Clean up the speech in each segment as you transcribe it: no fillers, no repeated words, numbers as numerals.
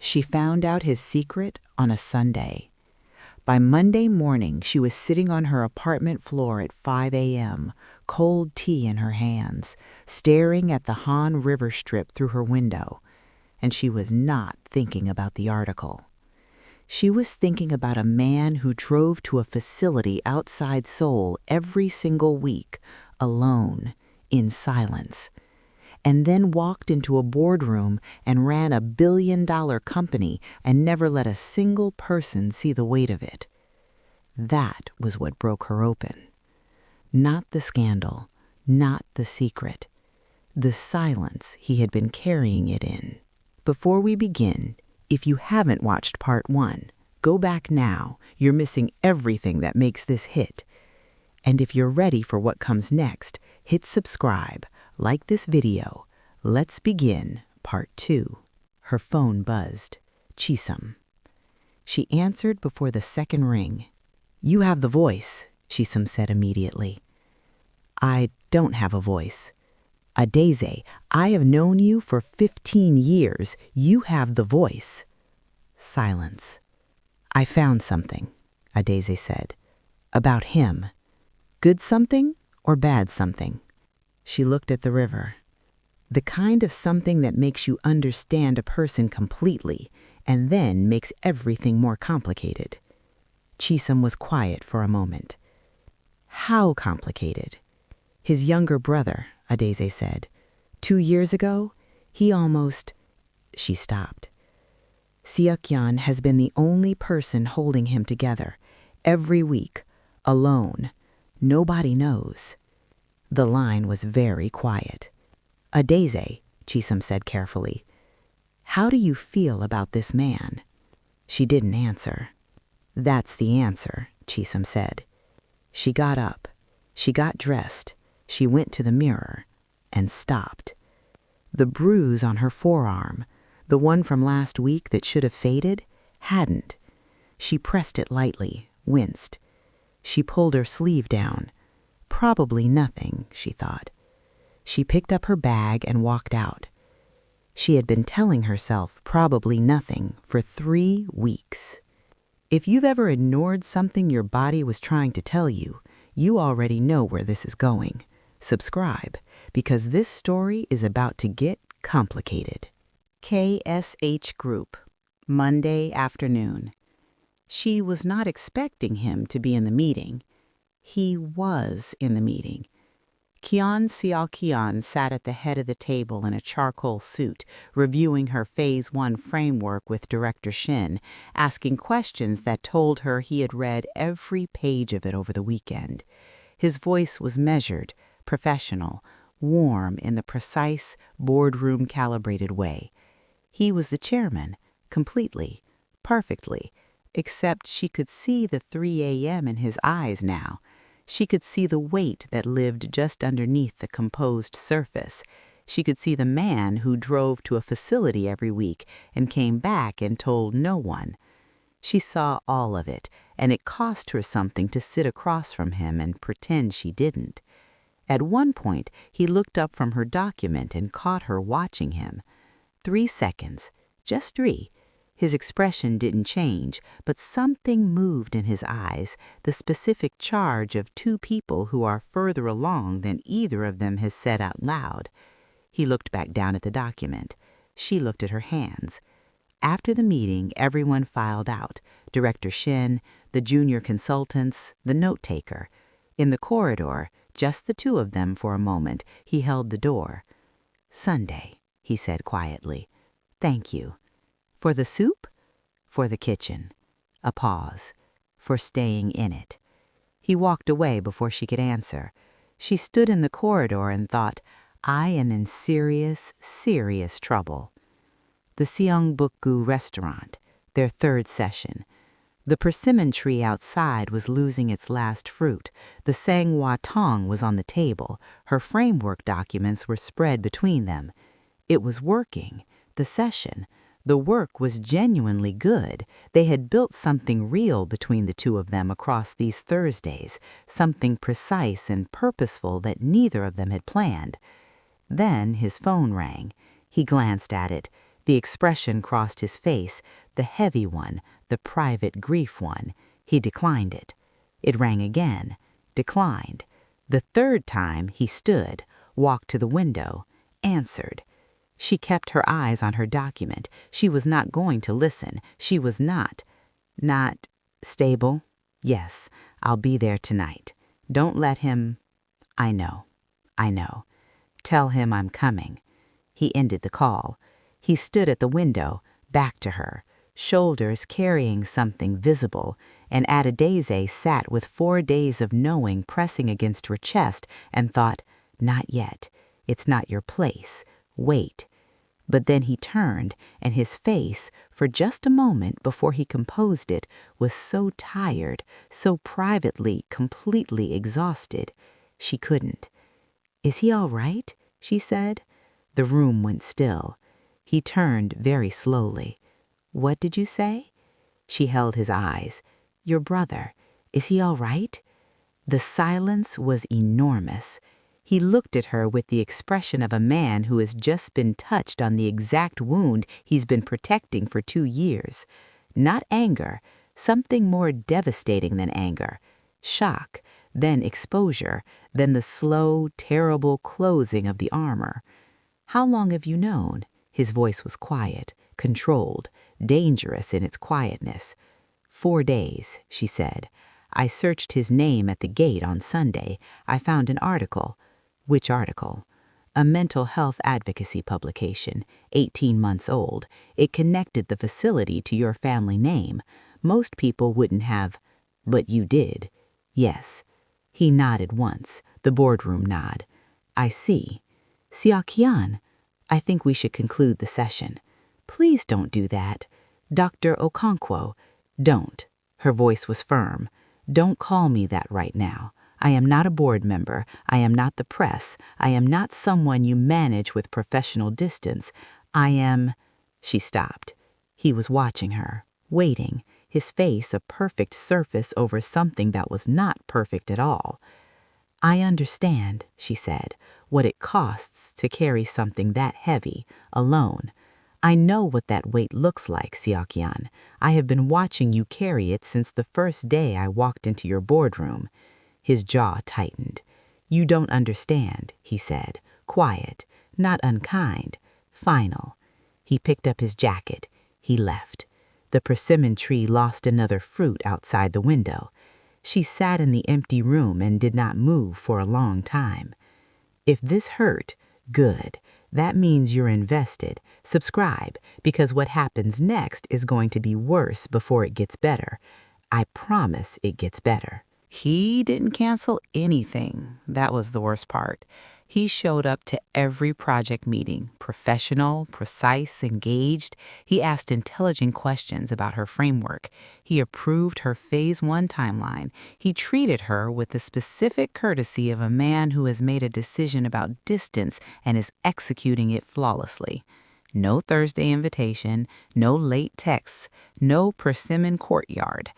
She found out his secret on a Sunday. By Monday morning, she was sitting on her apartment floor at 5 a.m., cold tea in her hands, staring at the Han River strip through her window. And she was not thinking about the article. She was thinking about a man who drove to a facility outside Seoul every single week, alone, in silence, and then walked into a boardroom and ran a billion-dollar company and never let a single person see the weight of it. That was what broke her open. Not the scandal, not the secret, the silence he had been carrying it in. Before we begin, if you haven't watched part 1, go back now. You're missing everything that makes this hit. And if you're ready for what comes next, hit subscribe, like this video. Let's begin part 2. Her phone buzzed. Chisum. She answered before the second ring. "You have the voice," Chisum said immediately. "I don't have a voice. Adeze, I have known you for 15 years. You have the voice." Silence. "I found something," Adeze said. "About him. Good something or bad something?" She looked at the river. The kind of something that makes you understand a person completely and then makes everything more complicated. Chisum was quiet for a moment. "How complicated?" "His younger brother," Adeze said. 2 years ago, he almost—" She stopped. "Seokyeon has been the only person holding him together, every week, alone. Nobody knows." The line was very quiet. "Adeze," Chisum said carefully, "how do you feel about this man?" She didn't answer. "That's the answer," Chisum said. She got up. She got dressed. She went to the mirror and stopped. The bruise on her forearm, the one from last week that should have faded, hadn't. She pressed it lightly, winced. She pulled her sleeve down. Probably nothing, she thought. She picked up her bag and walked out. She had been telling herself probably nothing for 3 weeks. If you've ever ignored something your body was trying to tell you, you already know where this is going. Subscribe, because this story is about to get complicated. KSH Group, Monday afternoon. She was not expecting him to be in the meeting. He was in the meeting. Kyeon Seok-yeon sat at the head of the table in a charcoal suit, reviewing her Phase 1 framework with Director Shin, asking questions that told her he had read every page of it over the weekend. His voice was measured, professional, warm in the precise, boardroom-calibrated way. He was the chairman, completely, perfectly, except she could see the 3 a.m. in his eyes now. She could see the weight that lived just underneath the composed surface. She could see the man who drove to a facility every week and came back and told no one. She saw all of it, and it cost her something to sit across from him and pretend she didn't. At one point, he looked up from her document and caught her watching him. 3 seconds, just 3. His expression didn't change, but something moved in his eyes, the specific charge of 2 people who are further along than either of them has said out loud. He looked back down at the document. She looked at her hands. After the meeting, everyone filed out. Director Shin, the junior consultants, the note-taker. In the corridor, just the 2 of them for a moment, he held the door. "Sunday," he said quietly. "Thank you." "For the soup?" "For the kitchen." A pause. "For staying in it." He walked away before she could answer. She stood in the corridor and thought, I am in serious, serious trouble. The Seongbukgu restaurant, their 3rd session. The persimmon tree outside was losing its last fruit. The sanghwa tong was on the table. Her framework documents were spread between them. It was working. The session. The work was genuinely good. They had built something real between the 2 of them across these Thursdays, something precise and purposeful that neither of them had planned. Then his phone rang. He glanced at it. The expression crossed his face, the heavy one, the private grief one. He declined it. It rang again, declined. The third time he stood, walked to the window, answered. She kept her eyes on her document. She was not going to listen. She was not stable. Yes, I'll be there tonight. Don't let him. I know. Tell him I'm coming. He ended the call. He stood at the window, back to her, shoulders carrying something visible, and Adadaze sat with 4 days of knowing pressing against her chest and thought, not yet. It's not your place. Wait. But then he turned, and his face, for just a moment before he composed it, was so tired, so privately, completely exhausted. She couldn't. Is he all right? She said. The room went still. He turned very slowly. What did you say? She held his eyes. Your brother. Is he all right? The silence was enormous. He looked at her with the expression of a man who has just been touched on the exact wound he's been protecting for 2 years. Not anger, something more devastating than anger. Shock, then exposure, then the slow, terrible closing of the armor. How long have you known? His voice was quiet, controlled, dangerous in its quietness. 4 days, she said. I searched his name at the gate on Sunday. I found an article. Which article? A mental health advocacy publication, 18 months old. It connected the facility to your family name. Most people wouldn't have, but you did. Yes. He nodded once, the boardroom nod. I see. Siakian, I think we should conclude the session. Please don't do that. Dr. Okonkwo, don't. Her voice was firm. Don't call me that right now. I am not a board member. I am not the press. I am not someone you manage with professional distance. I am. She stopped. He was watching her, waiting, his face a perfect surface over something that was not perfect at all. I understand, she said, what it costs to carry something that heavy, alone. I know what that weight looks like, Siakian. I have been watching you carry it since the first day I walked into your boardroom. His jaw tightened. You don't understand, he said, quiet, not unkind, final. He picked up his jacket. He left. The persimmon tree lost another fruit outside the window. She sat in the empty room and did not move for a long time. If this hurt, good. That means you're invested. Subscribe, because what happens next is going to be worse before it gets better. I promise it gets better. He didn't cancel anything. That was the worst part. He showed up to every project meeting, professional, precise, engaged. He asked intelligent questions about her framework. He approved her Phase 1 timeline. He treated her with the specific courtesy of a man who has made a decision about distance and is executing it flawlessly. No Thursday invitation, no late texts, no persimmon courtyard.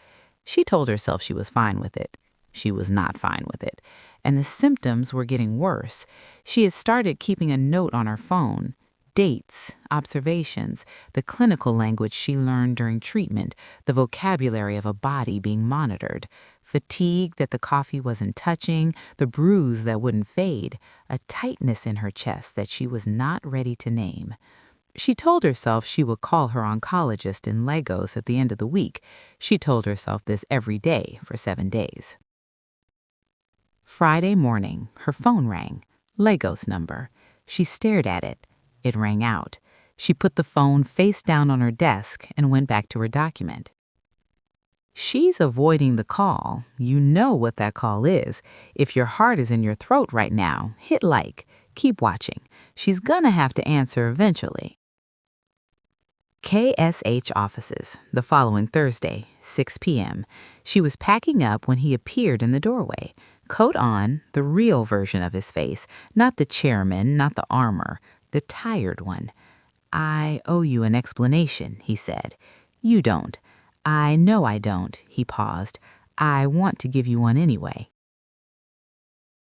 She told herself she was fine with it. She was not fine with it. And the symptoms were getting worse. She had started keeping a note on her phone. Dates, observations, the clinical language she learned during treatment, the vocabulary of a body being monitored, fatigue that the coffee wasn't touching, the bruise that wouldn't fade, a tightness in her chest that she was not ready to name. She told herself she would call her oncologist in Lagos at the end of the week. She told herself this every day for 7 days. Friday morning, her phone rang. Lagos number. She stared at it. It rang out. She put the phone face down on her desk and went back to her document. She's avoiding the call. You know what that call is. If your heart is in your throat right now, hit like. Keep watching. She's gonna have to answer eventually. KSH offices, the following Thursday, 6 p.m. She was packing up when he appeared in the doorway. Coat on, the real version of his face, not the chairman, not the armor, the tired one. I owe you an explanation, he said. You don't. I know I don't, he paused. I want to give you one anyway.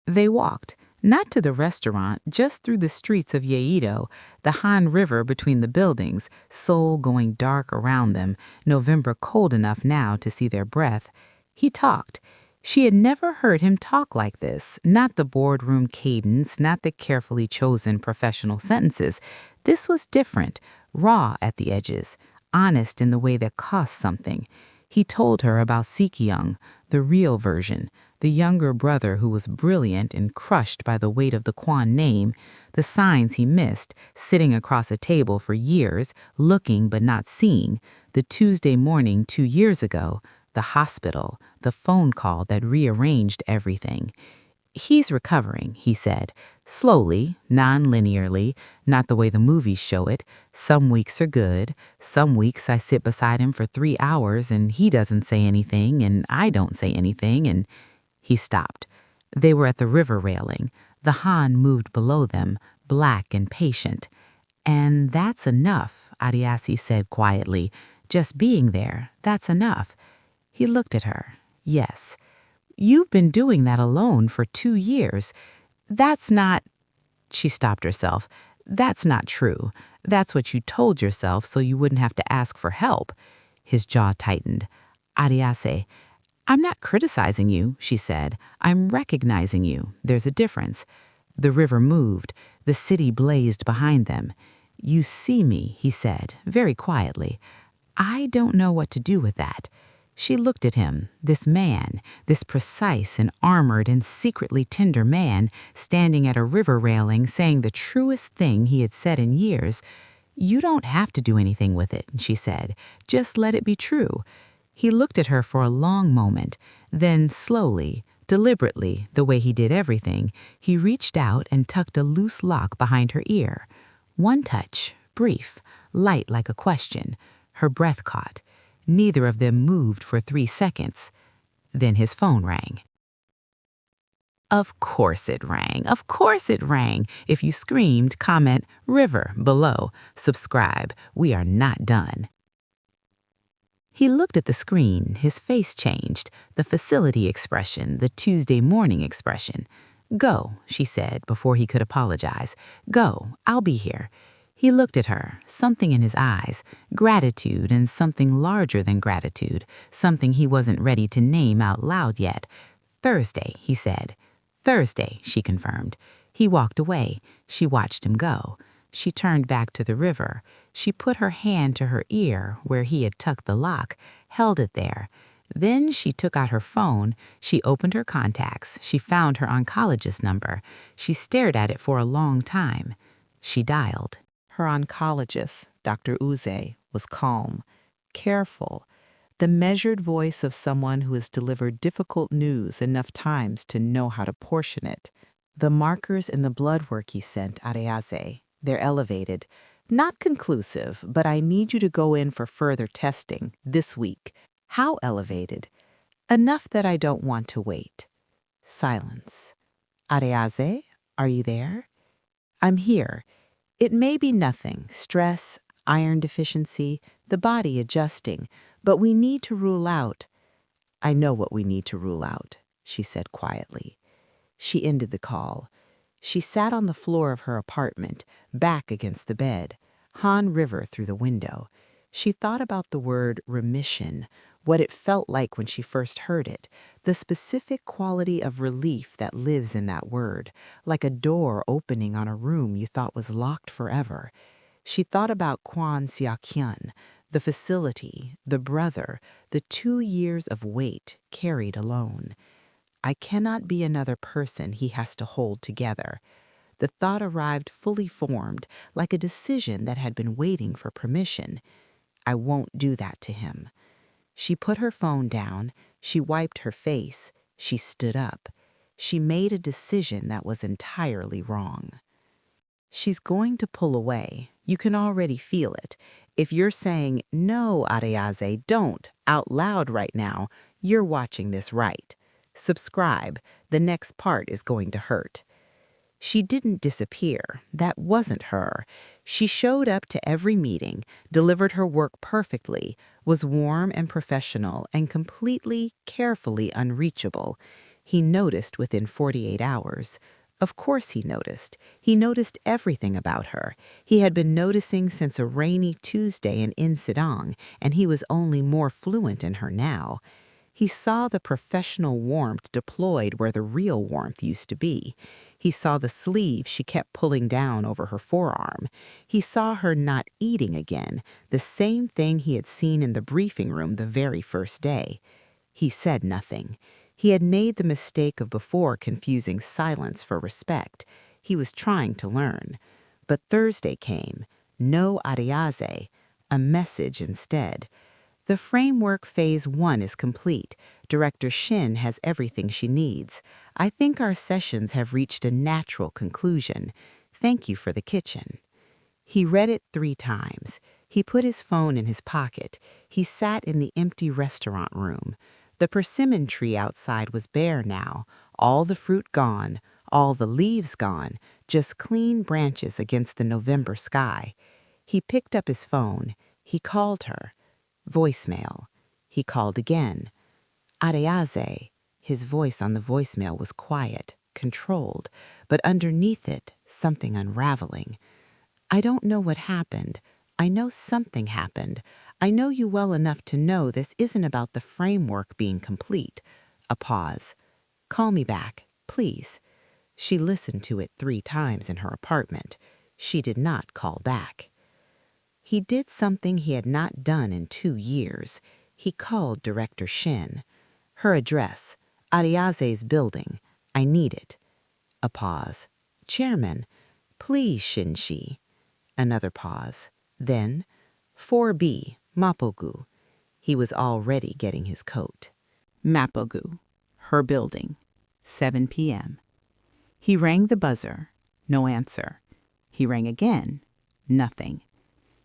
They walked, Not to the restaurant, just through the streets of Yeito, the Han River between the buildings, Seoul going dark around them, November cold enough now to see their breath. He talked. She had never heard him talk like this, not the boardroom cadence, not the carefully chosen professional sentences. This was different, raw at the edges, honest in the way that cost something. He told her about Sik-young, the real version, the younger brother who was brilliant and crushed by the weight of the Kwon name, the signs he missed, sitting across a table for years, looking but not seeing, the Tuesday morning 2 years ago, the hospital, the phone call that rearranged everything. He's recovering, he said, slowly, non-linearly, not the way the movies show it. Some weeks are good. Some weeks I sit beside him for 3 hours and he doesn't say anything and I don't say anything and he stopped. They were at the river railing. The Han moved below them, black and patient. And that's enough, Ariasi said quietly. Just being there, that's enough. He looked at her. Yes. You've been doing that alone for 2 years. That's not... She stopped herself. That's not true. That's what you told yourself so you wouldn't have to ask for help. His jaw tightened. Ariase, I'm not criticizing you, she said. I'm recognizing you. There's a difference. The river moved. The city blazed behind them. You see me, he said, very quietly. I don't know what to do with that. She looked at him, this man, this precise and armored and secretly tender man, standing at a river railing saying the truest thing he had said in years. You don't have to do anything with it, she said. Just let it be true. He looked at her for a long moment. Then slowly, deliberately, the way he did everything, he reached out and tucked a loose lock behind her ear. One touch, brief, light like a question. Her breath caught. Neither of them moved for 3 seconds. Then his phone rang. Of course it rang. Of course it rang. If you screamed, comment "River" below. Subscribe. We are not done. He looked at the screen. His face changed. The facility expression, the Tuesday morning expression. Go, she said before he could apologize. Go, I'll be here. He looked at her, something in his eyes, gratitude and something larger than gratitude, something he wasn't ready to name out loud yet. Thursday, he said. Thursday, she confirmed. He walked away. She watched him go. She turned back to the river. She put her hand to her ear where he had tucked the lock, held it there. Then she took out her phone. She opened her contacts. She found her oncologist number. She stared at it for a long time. She dialed. Her oncologist, Dr. Uze, was calm, careful, the measured voice of someone who has delivered difficult news enough times to know how to portion it. The markers in the blood work he sent Areaze, they're elevated. Not conclusive, but I need you to go in for further testing this week. How elevated? Enough that I don't want to wait. Silence. Areaze, are you there? I'm here. It may be nothing, stress, iron deficiency, the body adjusting, but we need to rule out. I know what we need to rule out, she said quietly. She ended the call. She sat on the floor of her apartment, back against the bed, Han River through the window. She thought about the word remission, what it felt like when she first heard it, the specific quality of relief that lives in that word, like a door opening on a room you thought was locked forever. She thought about Kwon Seok-hyun, the facility, the brother, the 2 years of weight carried alone. I cannot be another person he has to hold together. The thought arrived fully formed, like a decision that had been waiting for permission. I won't do that to him. She put her phone down. She wiped her face. She stood up. She made a decision that was entirely wrong. She's going to pull away. You can already feel it. If you're saying, no, Areaze, don't, out loud right now, you're watching this right. Subscribe. The next part is going to hurt. She didn't disappear. That wasn't her. She showed up to every meeting, delivered her work perfectly, was warm and professional and completely, carefully unreachable. He noticed within 48 hours. Of course he noticed. He noticed everything about her. He had been noticing since a rainy Tuesday in Insidong, and he was only more fluent in her now. He saw the professional warmth deployed where the real warmth used to be. He saw the sleeve she kept pulling down over her forearm. He saw her not eating again, the same thing he had seen in the briefing room the very first day. He said nothing. He had made the mistake of before confusing silence for respect. He was trying to learn. But Thursday came. No ariaze, a message instead. The framework phase 1 is complete. Director Shin has everything she needs. I think our sessions have reached a natural conclusion. Thank you for the kitchen. He read it 3 times. He put his phone in his pocket. He sat in the empty restaurant room. The persimmon tree outside was bare now, all the fruit gone, all the leaves gone, just clean branches against the November sky. He picked up his phone. He called her. Voicemail. He called again. Areaze. His voice on the voicemail was quiet, controlled, but underneath it, something unraveling. I don't know what happened. I know something happened. I know you well enough to know this isn't about the framework being complete. A pause. Call me back, please. She listened to it 3 times in her apartment. She did not call back. He did something he had not done in 2 years. He called Director Shin. Her address, Ariaze's building. I need it. A pause. Chairman, please, Shin-shi. Another pause. Then, 4B, Mapogu. He was already getting his coat. Mapogu, her building, 7 p.m. He rang the buzzer. No answer. He rang again. Nothing.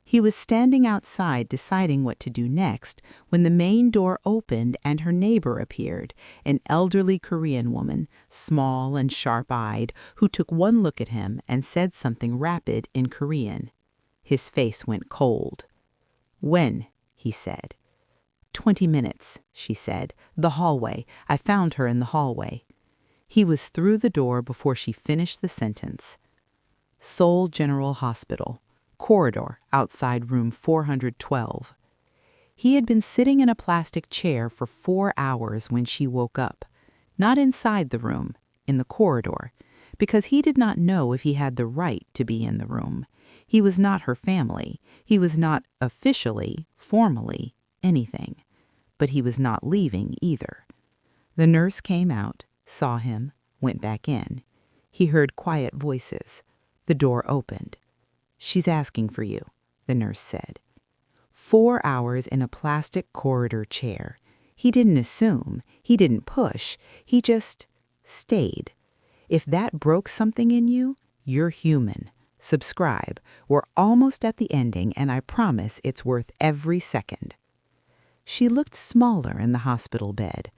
He was standing outside deciding what to do next when the main door opened and her neighbor appeared, an elderly Korean woman, small and sharp-eyed, who took one look at him and said something rapid in Korean. His face went cold. When? He said. 20 minutes, she said. The hallway. I found her in the hallway. He was through the door before she finished the sentence. Seoul General Hospital. Corridor outside room 412. He had been sitting in a plastic chair for 4 hours when she woke up. Not inside the room, in the corridor, because he did not know if he had the right to be in the room. He was not her family. He was not officially, formally, anything. But he was not leaving either. The nurse came out, saw him, went back in. He heard quiet voices. The door opened. She's asking for you, the nurse said. 4 hours in a plastic corridor chair. He didn't assume. He didn't push. He just stayed. If that broke something in you, you're human. Subscribe. We're almost at the ending, and I promise it's worth every second. She looked smaller in the hospital bed.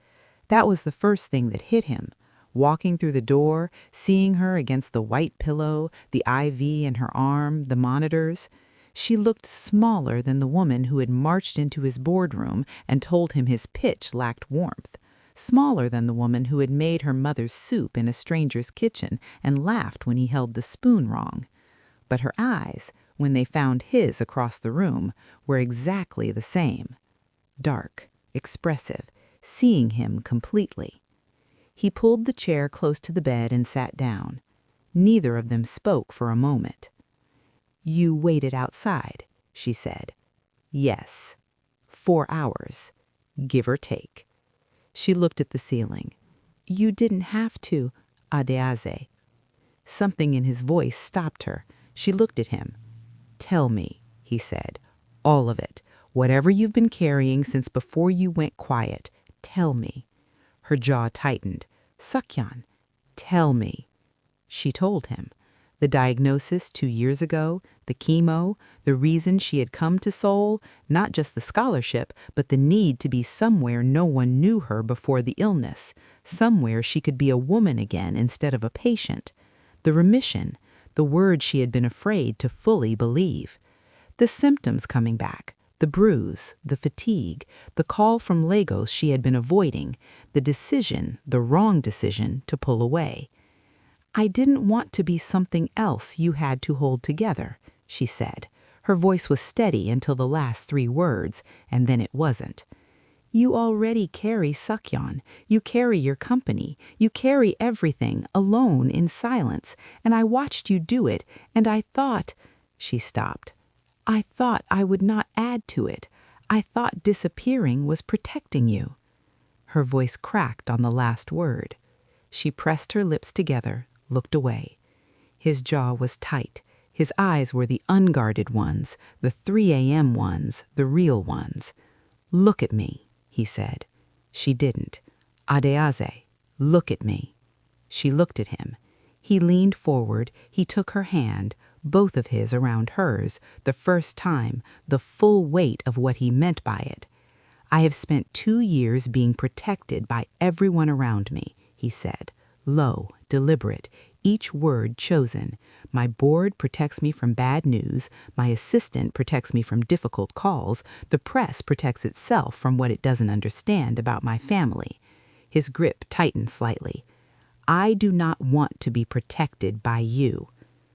That was the first thing that hit him. Walking through the door, seeing her against the white pillow, the IV in her arm, the monitors. She looked smaller than the woman who had marched into his boardroom and told him his pitch lacked warmth. Smaller than the woman who had made her mother's soup in a stranger's kitchen and laughed when he held the spoon wrong. But her eyes, when they found his across the room, were exactly the same. Dark, expressive, seeing him completely. He pulled the chair close to the bed and sat down. Neither of them spoke for a moment. You waited outside, she said. Yes. 4 hours, give or take. She looked at the ceiling. You didn't have to, Adeaze. Something in his voice stopped her. She looked at him. Tell me, he said. All of it. Whatever you've been carrying since before you went quiet. Tell me. Her jaw tightened. Sakyan, tell me. She told him. The diagnosis 2 years ago, the chemo, the reason she had come to Seoul, not just the scholarship, but the need to be somewhere no one knew her before the illness, somewhere she could be a woman again instead of a patient. The remission, the word she had been afraid to fully believe. The symptoms coming back. The bruise, the fatigue, the call from Lagos she had been avoiding, the decision, the wrong decision, to pull away. I didn't want to be something else you had to hold together, she said. Her voice was steady until the last 3 words, and then it wasn't. You already carry Sukyeon. You carry your company. You carry everything, alone, in silence. And I watched you do it, and I thought— She stopped. I thought I would not add to it. I thought disappearing was protecting you. Her voice cracked on the last word. She pressed her lips together, looked away. His jaw was tight. His eyes were the unguarded ones, the 3 a.m. ones, the real ones. Look at me, he said. She didn't. Adeaze, look at me. She looked at him. He leaned forward. He took her hand, both of his around hers, the first time, the full weight of what he meant by it. I have spent 2 years being protected by everyone around me, he said, low, deliberate, each word chosen. My board protects me from bad news. My assistant protects me from difficult calls. The press protects itself from what it doesn't understand about my family. His grip tightened slightly. I do not want to be protected by you.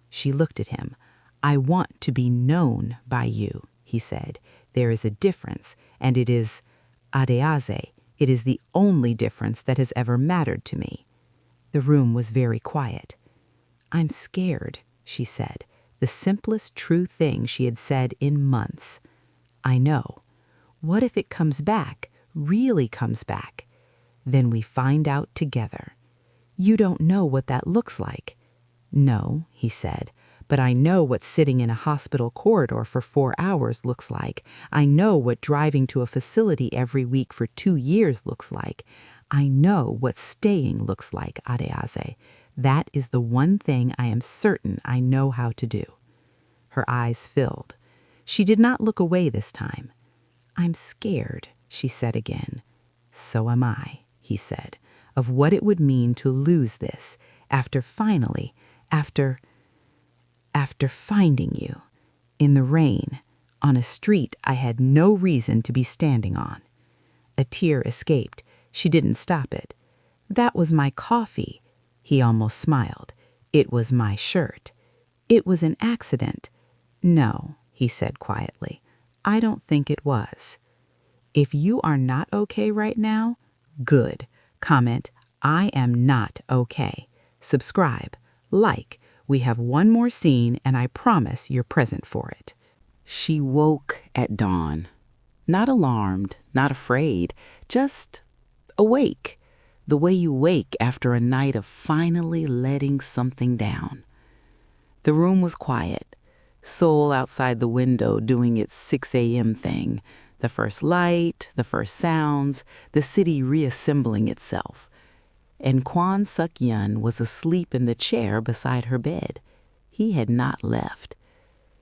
She looked at him. I want to be known by you, he said. There is a difference, and it is Adeaze. It is the only difference that has ever mattered to me. The room was very quiet. I'm scared, she said, the simplest true thing she had said in months. I know. What if it comes back, really comes back? Then we find out together. You don't know what that looks like. No, he said, but I know what sitting in a hospital corridor for 4 hours looks like. I know what driving to a facility every week for 2 years looks like. I know what staying looks like, Adeaze. That is the one thing I am certain I know how to do. Her eyes filled. She did not look away this time. I'm scared, she said again. So am I, he said, of what it would mean to lose this, after finding you, in the rain, on a street I had no reason to be standing on. A tear escaped. She didn't stop it. That was my coffee. He almost smiled. It was my shirt. It was an accident. No, he said quietly. I don't think it was. If you are not okay right now, good. Comment, I am not okay. Subscribe. Like. We have one more scene, and I promise you're present for it. She woke at dawn. Not alarmed, not afraid, just awake. The way you wake after a night of finally letting something down. The room was quiet. Seoul outside the window doing its 6 a.m. thing. The first light, the first sounds, the city reassembling itself. And Kwon Suk-yeon was asleep in the chair beside her bed. He had not left.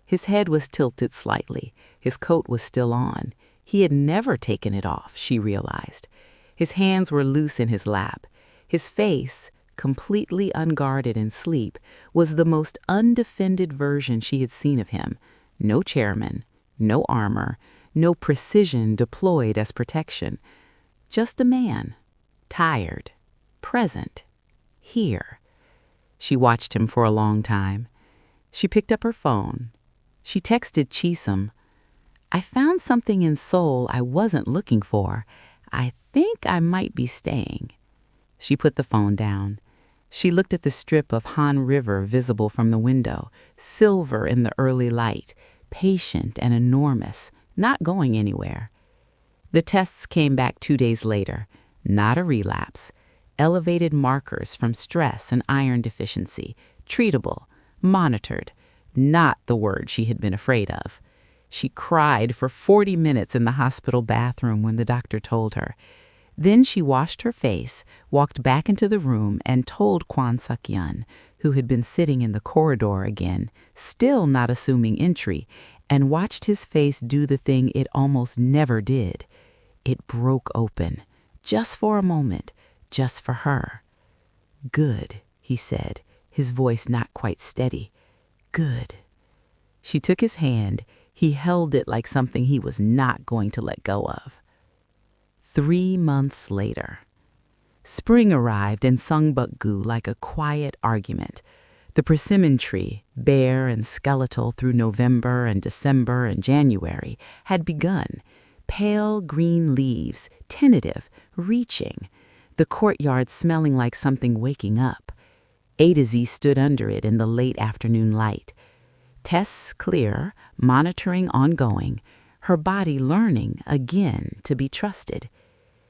His head was tilted slightly. His coat was still on. He had never taken it off, she realized. His hands were loose in his lap. His face, completely unguarded in sleep, was the most undefended version she had seen of him. No chairman, no armor, no precision deployed as protection. Just a man, tired. Present. Here. She watched him for a long time. She picked up her phone. She texted Chisum, I found something in Seoul I wasn't looking for. I think I might be staying. She put the phone down. She looked at the strip of Han River visible from the window, silver in the early light, patient and enormous, not going anywhere. The tests came back 2 days later. Not a relapse. Elevated markers from stress and iron deficiency, treatable, monitored, not the word she had been afraid of. She cried for 40 minutes in the hospital bathroom when the doctor told her. Then she washed her face, walked back into the room, and told Kwon Suk-yeon, who had been sitting in the corridor again, still not assuming entry, and watched his face do the thing it almost never did. It broke open, just for a moment. Just for her. Good, he said, his voice not quite steady. Good. She took his hand. He held it like something he was not going to let go of. 3 months later. Spring arrived and Sungbuk-gu like a quiet argument. The persimmon tree, bare and skeletal through November and December and January, had begun. Pale green leaves, tentative, reaching. The courtyard smelling like something waking up. A to Z stood under it in the late afternoon light. Tests clear, monitoring ongoing, her body learning again to be trusted.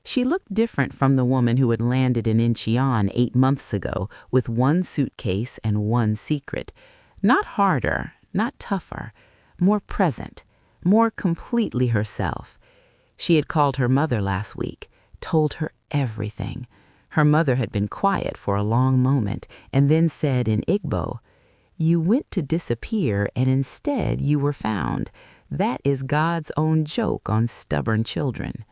She looked different from the woman who had landed in Incheon 8 months ago with one suitcase and one secret. Not harder, not tougher, more present, more completely herself. She had called her mother last week, told her everything. Her mother had been quiet for a long moment and then said in Igbo, "You went to disappear and instead you were found. That is God's own joke on stubborn children."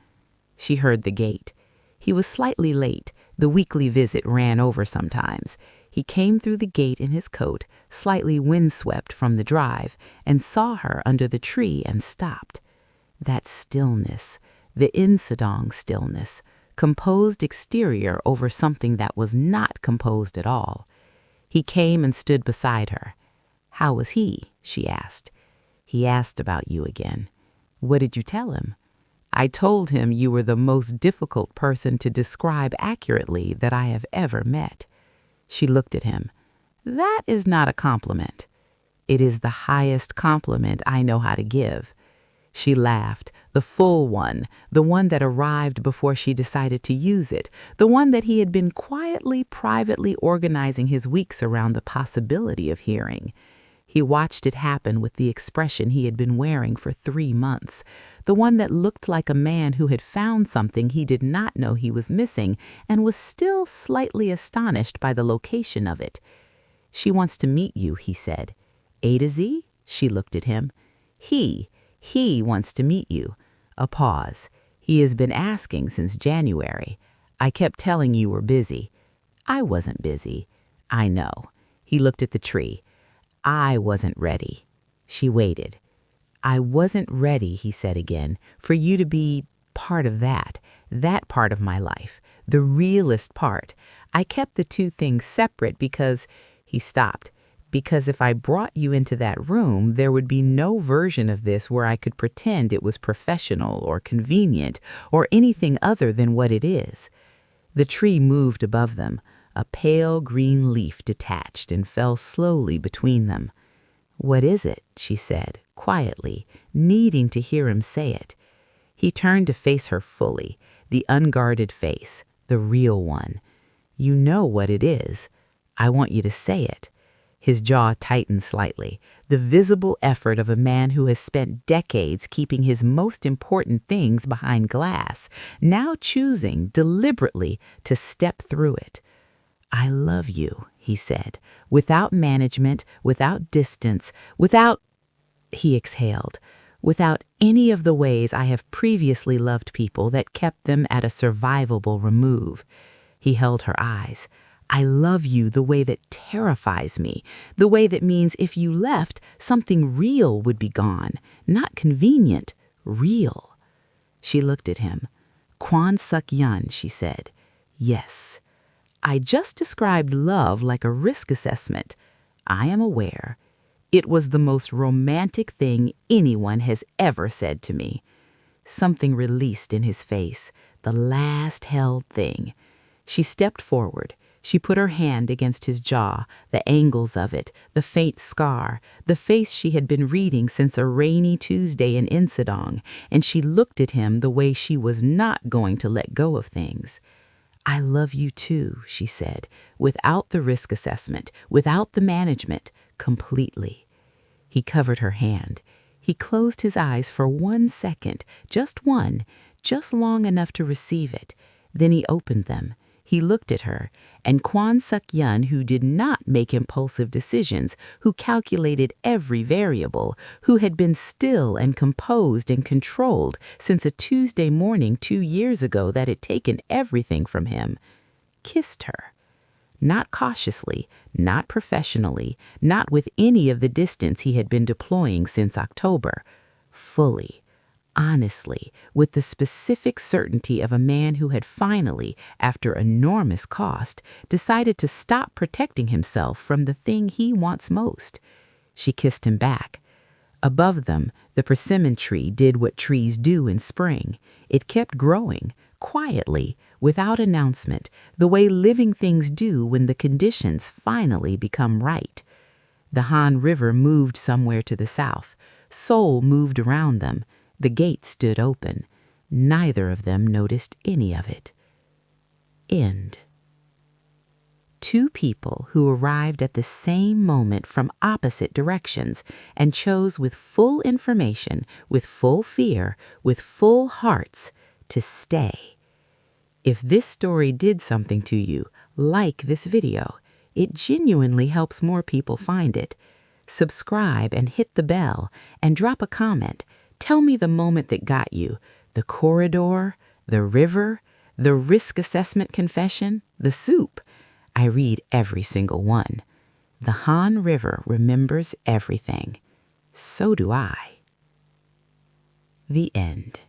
She heard the gate. He was slightly late. The weekly visit ran over sometimes. He came through the gate in his coat, slightly windswept from the drive, and saw her under the tree and stopped. That stillness, the Insadong stillness, composed exterior over something that was not composed at all. He came and stood beside her. "How was he?" she asked. "He asked about you again." "What did you tell him?" "I told him you were the most difficult person to describe accurately that I have ever met." She looked at him. "That is not a compliment." "It is the highest compliment I know how to give." She laughed, the full one, the one that arrived before she decided to use it, the one that he had been quietly, privately organizing his weeks around the possibility of hearing. He watched it happen with the expression he had been wearing for 3 months, the one that looked like a man who had found something he did not know he was missing and was still slightly astonished by the location of it. "She wants to meet you," he said. "A to Z?" She looked at him. He wants to meet you." A pause. "He has been asking since January. I kept telling you were busy." "I wasn't busy." "I know." He looked at the tree. "I wasn't ready." She waited. "I wasn't ready," he said again, "for you to be part of that part of my life, the realest part. I kept the two things separate because," he stopped, "because if I brought you into that room, there would be no version of this where I could pretend it was professional or convenient or anything other than what it is." The tree moved above them. A pale green leaf detached and fell slowly between them. "What is it?" she said, quietly, needing to hear him say it. He turned to face her fully, the unguarded face, the real one. "You know what it is. I want you to say it." His jaw tightened slightly, the visible effort of a man who has spent decades keeping his most important things behind glass, now choosing deliberately to step through it. "I love you," he said, without management, without distance, he exhaled, "without any of the ways I have previously loved people that kept them at a survivable remove." He held her eyes. "I love you the way that terrifies me, the way that means if you left, something real would be gone, not convenient, real." She looked at him. "Kwon Suk-yeon," she said. "Yes." "I just described love like a risk assessment." "I am aware." "It was the most romantic thing anyone has ever said to me." Something released in his face, the last held thing. She stepped forward. She put her hand against his jaw, the angles of it, the faint scar, the face she had been reading since a rainy Tuesday in Insadong, and she looked at him the way she was not going to let go of things. "I love you too," she said, without the risk assessment, without the management, completely. He covered her hand. He closed his eyes for 1 second, just one, just long enough to receive it. Then he opened them. He looked at her, and Kwon Suk-yeon, who did not make impulsive decisions, who calculated every variable, who had been still and composed and controlled since a Tuesday morning 2 years ago that had taken everything from him, kissed her. Not cautiously, not professionally, not with any of the distance he had been deploying since October. Fully, honestly, with the specific certainty of a man who had finally, after enormous cost, decided to stop protecting himself from the thing he wants most. She kissed him back. Above them, the persimmon tree did what trees do in spring. It kept growing, quietly, without announcement, the way living things do when the conditions finally become right. The Han River moved somewhere to the south. Seoul moved around them. The gate stood open. Neither of them noticed any of it. End. Two people who arrived at the same moment from opposite directions and chose with full information, with full fear, with full hearts to stay. If this story did something to you, like this video. It genuinely helps more people find it. Subscribe and hit the bell and drop a comment. Tell me the moment that got you. The corridor, the river, the risk assessment confession, the soup. I read every single one. The Han River remembers everything. So do I. The end.